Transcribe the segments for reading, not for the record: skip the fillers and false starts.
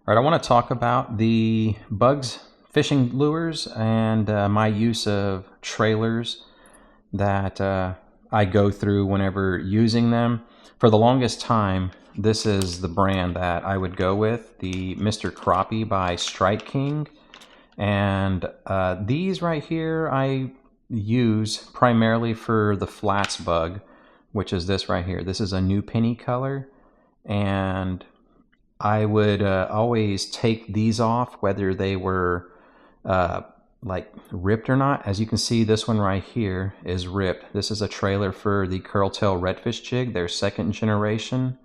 All right, I want to talk about the bugs fishing lures and my use of trailers that I go through whenever using them. For the longest time, this is the brand that I would go with, the Mr. Crappie by Strike King. And these right here I use primarily for the flats bug, which is this right here. This is a new penny color, and I would always take these off, whether they were like ripped or not. As you can see, this one right here is ripped. This is a trailer for the curltail redfish jig, their second generation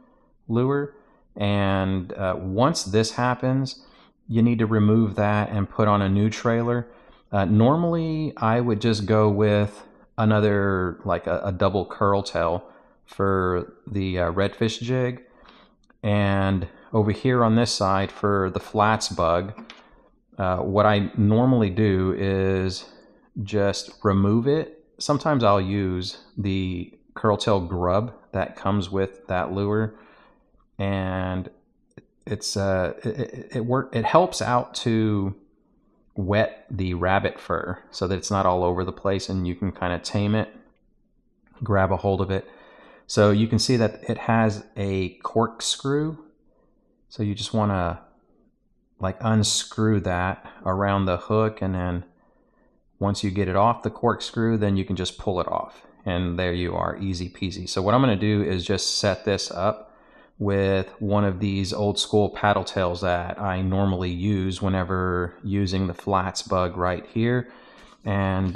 lure. And once this happens, you need to remove that and put on a new trailer. Normally, I would just go with another, like a double curltail for the redfish jig. And over here on this side for the flats bug, what I normally do is just remove it. Sometimes I'll use the curltail grub that comes with that lure, and it helps out to wet the rabbit fur so that it's not all over the place, and you can kind of tame it, grab a hold of it. So you can see that it has a corkscrew. So you just want to like unscrew that around the hook, and then once you get it off the corkscrew, then you can just pull it off. And there you are, easy peasy. So what I'm going to do is just set this up with one of these old school paddle tails that I normally use whenever using the flats bug right here. And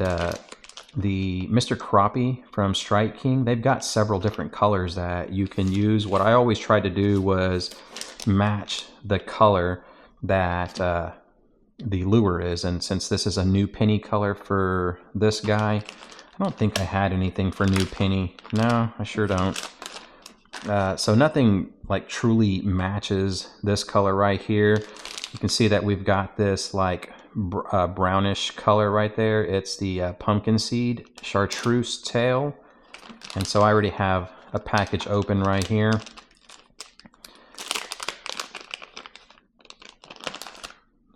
the Mr. Crappie from Strike King, they've got several different colors that you can use. What I always tried to do was match the color that the lure is, and since this is a new penny color for this guy, I don't think I had anything for new penny. No, I sure don't. So nothing like truly matches this color right here. You can see that we've got this like brownish color right there. It's the pumpkin seed chartreuse tail. And so I already have a package open right here.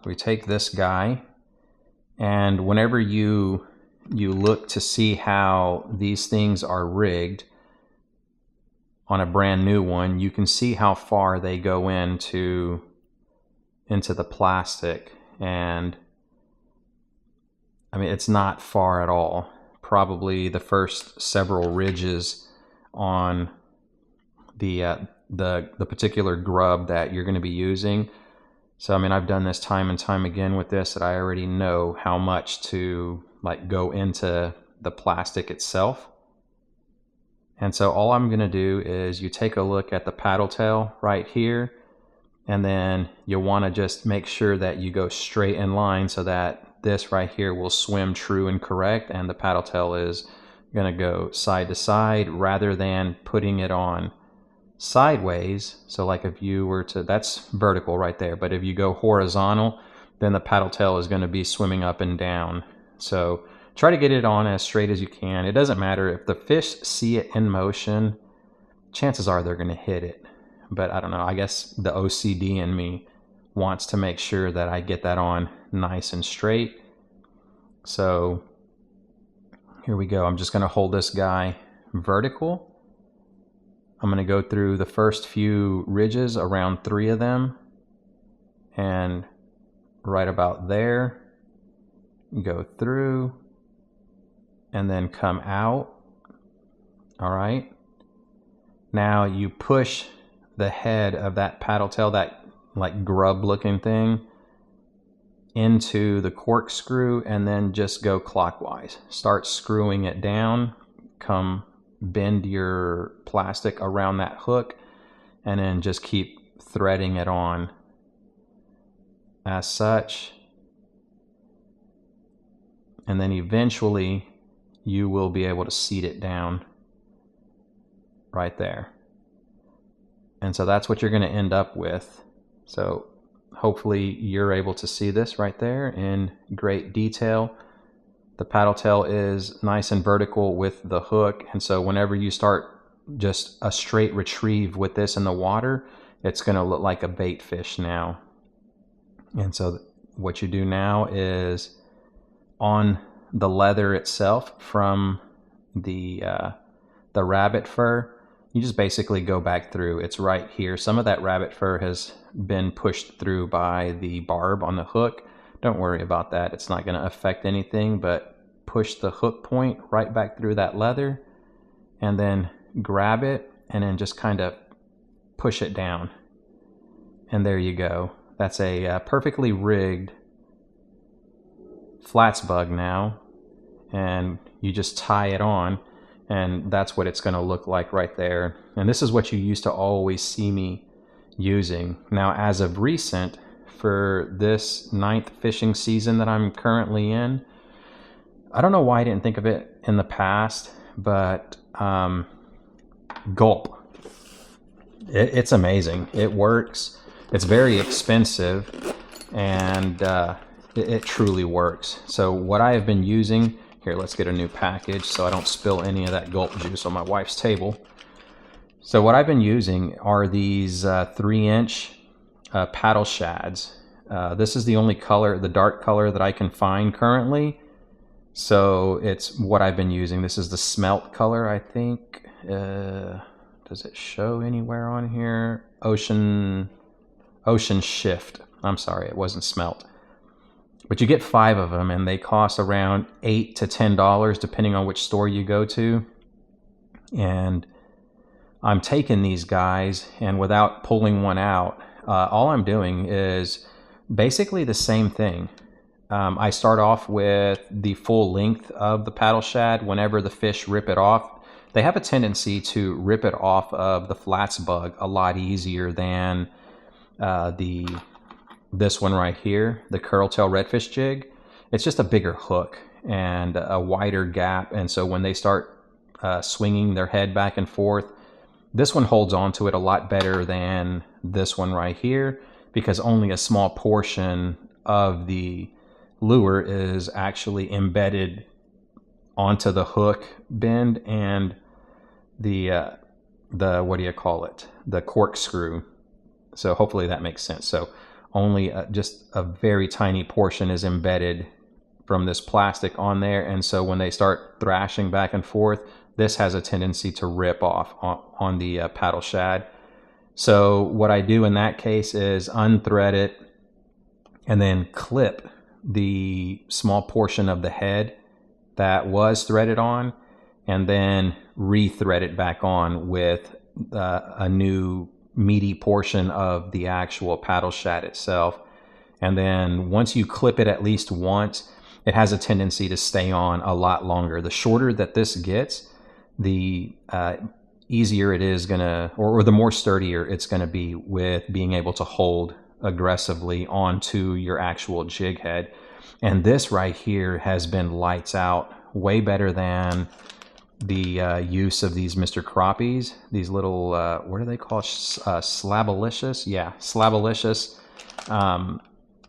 We take this guy, and whenever you look to see how these things are rigged on a brand new one, you can see how far they go into the plastic. And I mean, it's not far at all. Probably the first several ridges on the particular grub that you're going to be using. So I mean, I've done this time and time again with this, that I already know how much to like go into the plastic itself. And so all I'm going to do is you take a look at the paddle tail right here, and then you want to just make sure that you go straight in line so that this right here will swim true and correct, and the paddle tail is going to go side to side rather than putting it on sideways. So like if you were to, that's vertical right there, but if you go horizontal, then the paddle tail is going to be swimming up and down. So try to get it on as straight as you can. It doesn't matter if the fish see it in motion, chances are they're going to hit it. But I don't know, I guess the OCD in me wants to make sure that I get that on nice and straight. So here we go. I'm just going to hold this guy vertical. I'm going to go through the first few ridges, around 3 of them, and right about there, go through, and then come out. All right. Now you push the head of that paddle tail, that like grub looking thing, into the corkscrew, and then just go clockwise. Start screwing it down, bend your plastic around that hook, and then just keep threading it on as such. And then eventually you will be able to seat it down right there. And so that's what you're going to end up with. So hopefully you're able to see this right there in great detail. The paddle tail is nice and vertical with the hook, and so whenever you start just a straight retrieve with this in the water, it's going to look like a bait fish now. And so what you do now is on the leather itself from the rabbit fur, you just basically go back through. It's right here. Some of that rabbit fur has been pushed through by the barb on the hook. Don't worry about that. It's not going to affect anything, but push the hook point right back through that leather and then grab it and then just kind of push it down. And there you go. That's a perfectly rigged flats bug now. And you just tie it on, and that's what it's going to look like right there. And this is what you used to always see me using. Now, as of recent, for this 9th fishing season that I'm currently in, I don't know why I didn't think of it in the past, but Gulp. It's amazing. It works. It's very expensive, and it truly works. So what I have been using, here, let's get a new package so I don't spill any of that Gulp juice on my wife's table. So what I've been using are these 3-inch paddle shads. This is the only color, the dark color that I can find currently. So it's what I've been using. This is the smelt color, I think. Does it show anywhere on here? Ocean Shift. I'm sorry, it wasn't smelt. But you get 5 of them, and they cost around $8 to $10 depending on which store you go to. And I'm taking these guys, and without pulling one out, all I'm doing is basically the same thing. I start off with the full length of the paddle shad. Whenever the fish rip it off, they have a tendency to rip it off of the flats bug a lot easier than this one right here, the curltail redfish jig. It's just a bigger hook and a wider gap, and so when they start swinging their head back and forth, this one holds on to it a lot better than this one right here, because only a small portion of the lure is actually embedded onto the hook bend and the what do you call it, the corkscrew. So hopefully that makes sense. So only just a very tiny portion is embedded from this plastic on there, and so when they start thrashing back and forth, this has a tendency to rip off on the paddle shad. So what I do in that case is unthread it and then clip the small portion of the head that was threaded on, and then re-thread it back on with a new meaty portion of the actual paddle shad itself. And then once you clip it at least once, it has a tendency to stay on a lot longer. The shorter that this gets, the easier it is gonna, or the more sturdier it's gonna be with being able to hold aggressively onto your actual jig head. And this right here has been lights out, way better than the use of these Mr. Crappies, these little, what are they called? Slabalicious? Yeah, Slabalicious.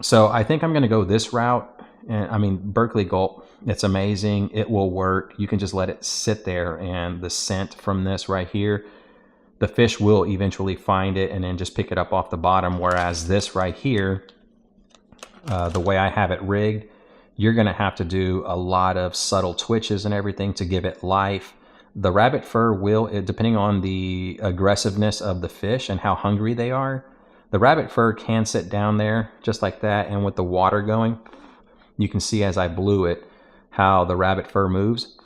So I think I'm going to go this route. And I mean, Berkley Gulp, it's amazing. It will work. You can just let it sit there, and the scent from this right here, the fish will eventually find it and then just pick it up off the bottom. Whereas this right here, the way I have it rigged, you're going to have to do a lot of subtle twitches and everything to give it life. The rabbit fur will, depending on the aggressiveness of the fish and how hungry they are, the rabbit fur can sit down there just like that, and with the water going, you can see as I blew it how the rabbit fur moves.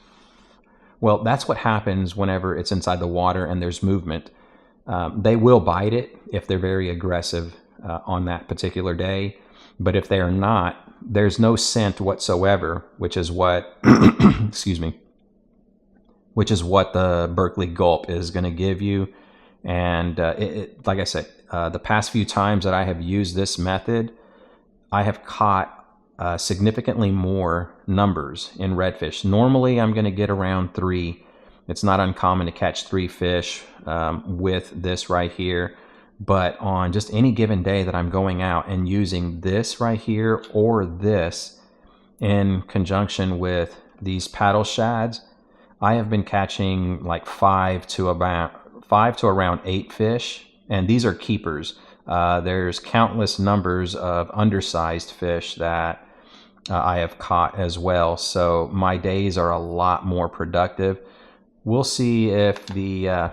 Well, that's what happens whenever it's inside the water and there's movement. They will bite it if they're very aggressive on that particular day, but if they are not, there's no scent whatsoever, which is what, excuse me, which is what the Berkley Gulp is going to give you. And like I said, the past few times that I have used this method, I have caught significantly more numbers in redfish. Normally, I'm going to get around 3. It's not uncommon to catch 3 fish with this right here. But on just any given day that I'm going out and using this right here or this in conjunction with these paddle shads, I have been catching like 5 to around 8 fish, and these are keepers. There's countless numbers of undersized fish that I have caught as well. So my days are a lot more productive. We'll see if the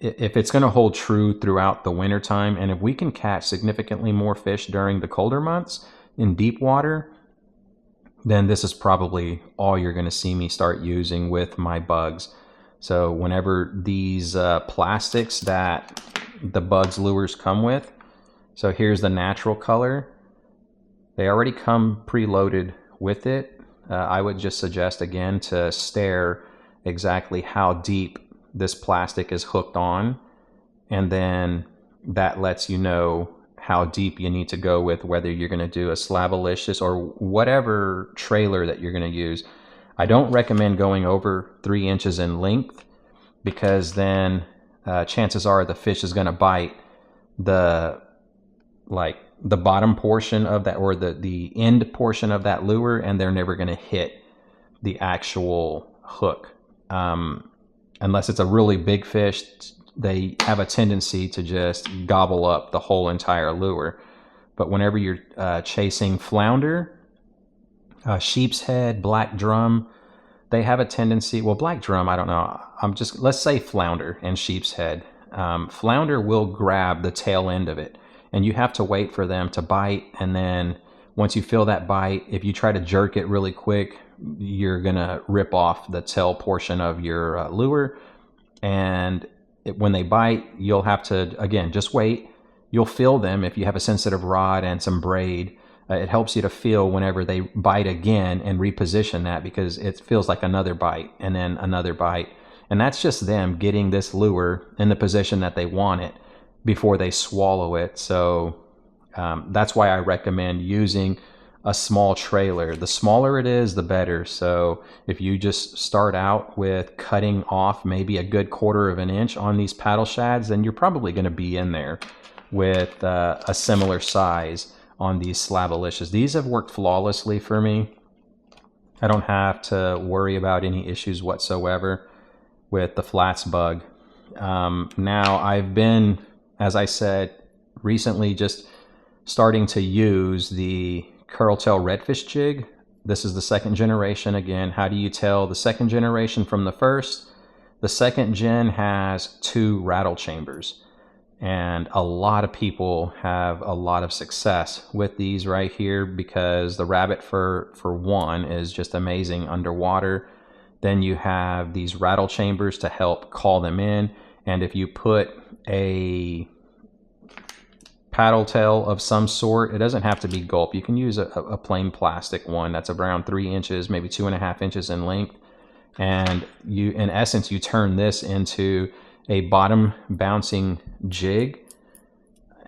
if it's going to hold true throughout the winter time, and if we can catch significantly more fish during the colder months in deep water, then this is probably all you're going to see me start using with my bugs. So whenever these plastics that the bugs lures come with, so here's the natural color, they already come preloaded with it. I would just suggest again to stare exactly how deep this plastic is hooked on, and then that lets you know how deep you need to go with whether you're going to do a Slabalicious or whatever trailer that you're going to use. I don't recommend going over 3 inches in length, because then chances are the fish is going to bite the bottom portion of that, or the end portion of that lure, and they're never going to hit the actual hook. Unless it's a really big fish, they have a tendency to just gobble up the whole entire lure. But whenever you're chasing flounder, sheep's head, black drum, they have a tendency, well, black drum, I don't know, let's say flounder and sheep's head. Flounder will grab the tail end of it, and you have to wait for them to bite, and then once you feel that bite, if you try to jerk it really quick, you're gonna rip off the tail portion of your lure, and when they bite, you'll have to, again, just wait. You'll feel them if you have a sensitive rod and some braid. It helps you to feel whenever they bite again and reposition that, because it feels like another bite and then another bite. And that's just them getting this lure in the position that they want it before they swallow it. So that's why I recommend using a small trailer. The smaller it is, the better. So if you just start out with cutting off maybe a good 1/4 of an inch on these paddle shads, then you're probably going to be in there with a similar size on these Slabalicious. These have worked flawlessly for me. I don't have to worry about any issues whatsoever with the flats bug. Now I've been, as I said, recently just starting to use the curltail redfish jig. This is the 2nd generation. Again, how do you tell the 2nd generation from the first? The 2nd gen has 2 rattle chambers, and a lot of people have a lot of success with these right here, because the rabbit fur, for one, is just amazing underwater. Then you have these rattle chambers to help call them in, and if you put a paddle tail of some sort, it doesn't have to be Gulp. You can use a plain plastic one that's around 3 inches, maybe 2.5 inches in length, and you, in essence, you turn this into a bottom bouncing jig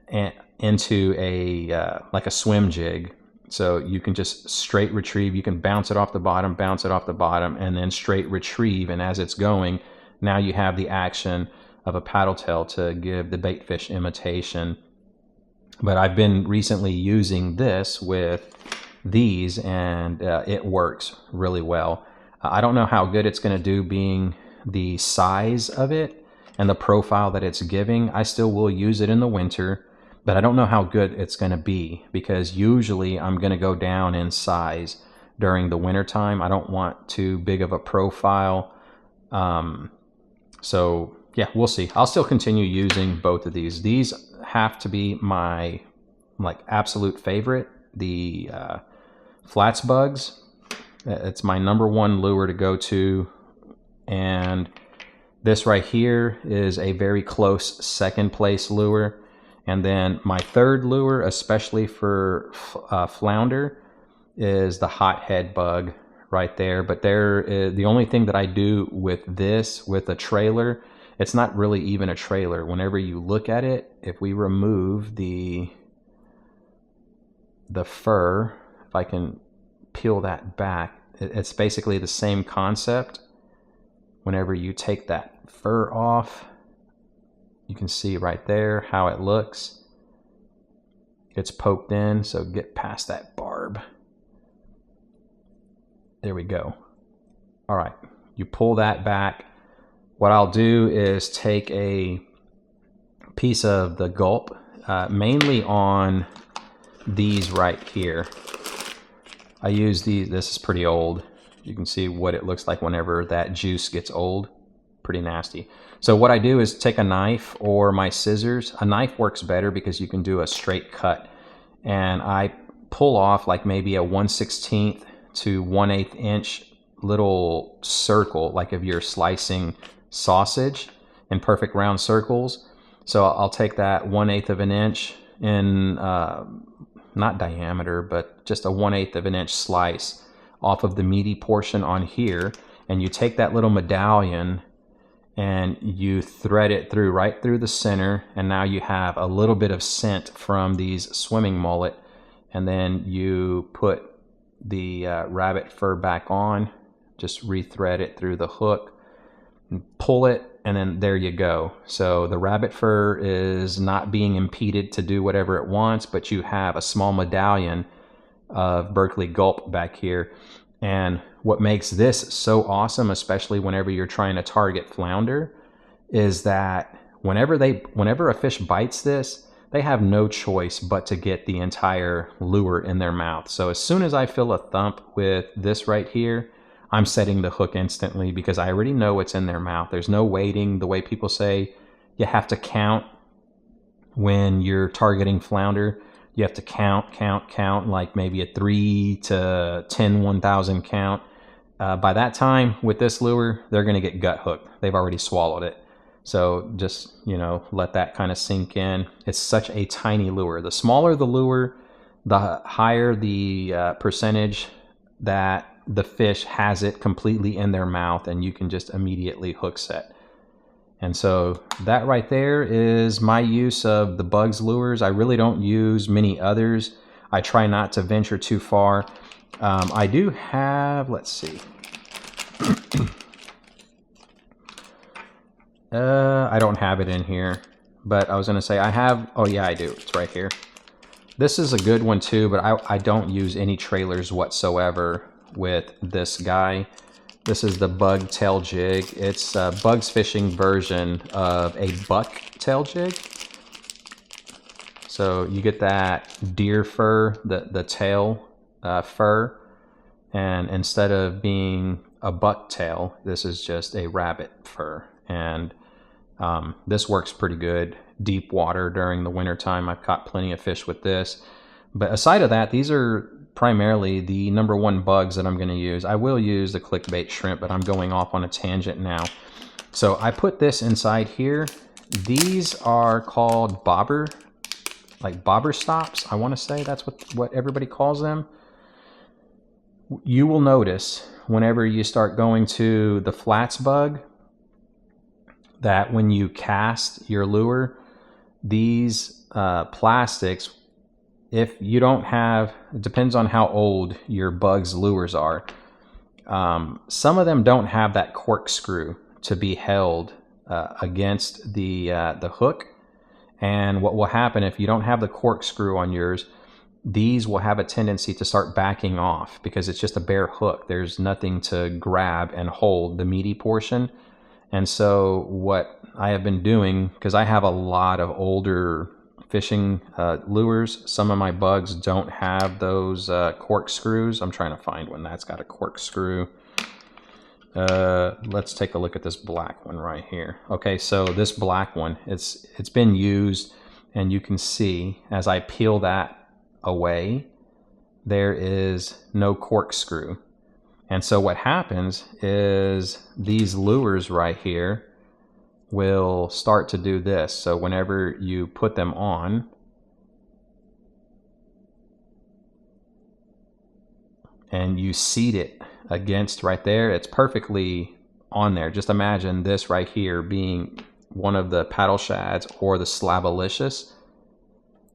and into a like a swim jig. So you can just straight retrieve. You can bounce it off the bottom, and then straight retrieve. And as it's going, now you have the action of a paddle tail to give the bait fish imitation. But I've been recently using this with these, and it works really well. I don't know how good it's going to do, being the size of it and the profile that it's giving. I still will use it in the winter, but I don't know how good it's going to be, because usually I'm going to go down in size during the winter time. I don't want too big of a profile. So yeah, we'll see. I'll still continue using both of these. These have to be my absolute favorite. The flats bugs. It's my #1 lure to go to, and this right here is a very close 2nd place lure. And then my 3rd lure, especially for flounder, is the hothead bug right there. But the only thing that I do with this, with a trailer, it's not really even a trailer. Whenever you look at it, if we remove the fur, if I can peel that back, it's basically the same concept. Whenever you take that fur off, you can see right there how it looks. It's poked in, so get past that barb. There we go. All right, you pull that back. What I'll do is take a piece of the Gulp, mainly on these right here. I use these. This is pretty old. You can see what it looks like whenever that juice gets old. Pretty nasty. So what I do is take a knife or my scissors. A knife works better because you can do a straight cut. And I pull off like maybe a 1/16 to 1/8 inch little circle, like if you're slicing sausage in perfect round circles. So I'll take that 1/8 of an inch in, not diameter, but just a 1/8 of an inch slice off of the meaty portion on here. And you take that little medallion and you thread it through right through the center, and now you have a little bit of scent from these swimming mullet. And then you put the rabbit fur back on, just rethread it through the hook, and pull it, and then there you go. So the rabbit fur is not being impeded to do whatever it wants, but you have a small medallion of Berkley Gulp back here. And what makes this so awesome, especially whenever you're trying to target flounder, is that whenever a fish bites this, they have no choice but to get the entire lure in their mouth. So as soon as I feel a thump with this right here, I'm setting the hook instantly because I already know what's in their mouth. There's no waiting. The way people say you have to count when you're targeting flounder. You have to count, like maybe a 3 to 10, 1,000 count. By that time, with this lure, they're going to get gut hooked. They've already swallowed it. So just, let that kind of sink in. It's such a tiny lure. The smaller the lure, the higher the percentage that the fish has it completely in their mouth, and you can just immediately hook set. And so that right there is my use of the Bugs lures. I really don't use many others. I try not to venture too far. I do have, let's see. I don't have it in here, but I was going to say I have, oh yeah, I do. It's right here. This is a good one too, but I don't use any trailers whatsoever with this guy. This is the bug tail jig. It's a bugs fishing version of a buck tail jig. So you get that deer fur, the tail fur, and instead of being a buck tail, this is just a rabbit fur. And this works pretty good. Deep water during the winter time, I've caught plenty of fish with this. But aside of that, these are primarily the #1 bugs that I'm going to use. I will use the clickbait shrimp, but I'm going off on a tangent now. So I put this inside here. These are called bobber stops. I want to say that's what everybody calls them. You will notice whenever you start going to the flats bug that when you cast your lure, these plastics, if you don't have, it depends on how old your bugs lures are. Some of them don't have that corkscrew to be held against the hook. And what will happen if you don't have the corkscrew on yours, these will have a tendency to start backing off because it's just a bare hook. There's nothing to grab and hold the meaty portion. And so what I have been doing, because I have a lot of older fishing lures, some of my bugs don't have those corkscrews. I'm trying to find one that's got a corkscrew. Let's take a look at this black one right here. Okay, so this black one, it's been used, and you can see as I peel that away, there is no corkscrew. And so what happens is these lures right here will start to do this. So whenever you put them on, and you seat it against right there, it's perfectly on there. Just imagine this right here being one of the paddle shads or the slabalicious.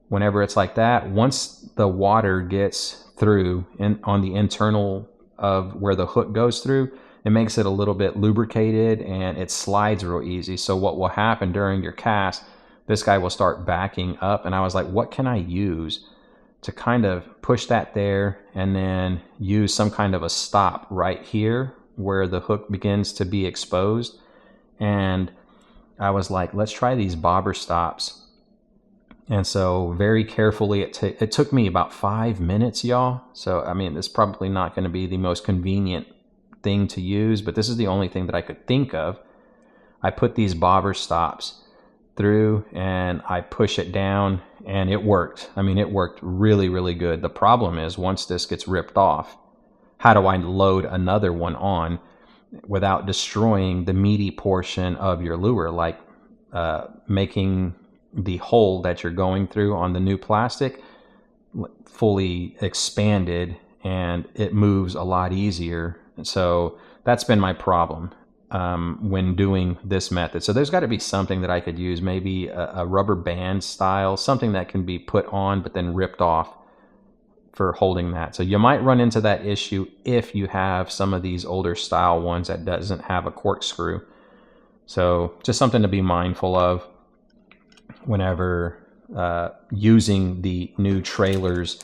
Whenever it's like that, once the water gets through on the internal of where the hook goes through, it makes it a little bit lubricated and it slides real easy. So what will happen during your cast, this guy will start backing up, and I was like, what can I use to kind of push that there and then use some kind of a stop right here where the hook begins to be exposed. And I was like, let's try these bobber stops. And so very carefully, it took me about 5 minutes, y'all. So, I mean, it's probably not going to be the most convenient thing to use, but this is the only thing that I could think of. I put these bobber stops through and I push it down and it worked. I mean, it worked really, really good. The problem is once this gets ripped off, how do I load another one on without destroying the meaty portion of your lure, like making the hole that you're going through on the new plastic fully expanded and it moves a lot easier. And so that's been my problem when doing this method. So there's got to be something that I could use, maybe a rubber band style, something that can be put on but then ripped off for holding that. So you might run into that issue if you have some of these older style ones that doesn't have a corkscrew. So just something to be mindful of whenever using the new trailers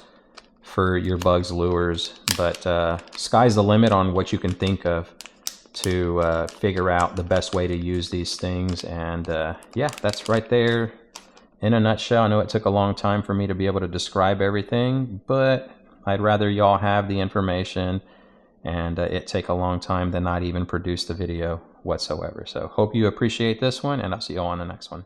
for your bugs lures. But sky's the limit on what you can think of to figure out the best way to use these things. And yeah, that's right there in a nutshell. I know it took a long time for me to be able to describe everything, but I'd rather y'all have the information and it take a long time than not even produce the video whatsoever. So hope you appreciate this one, and I'll see you all on the next one.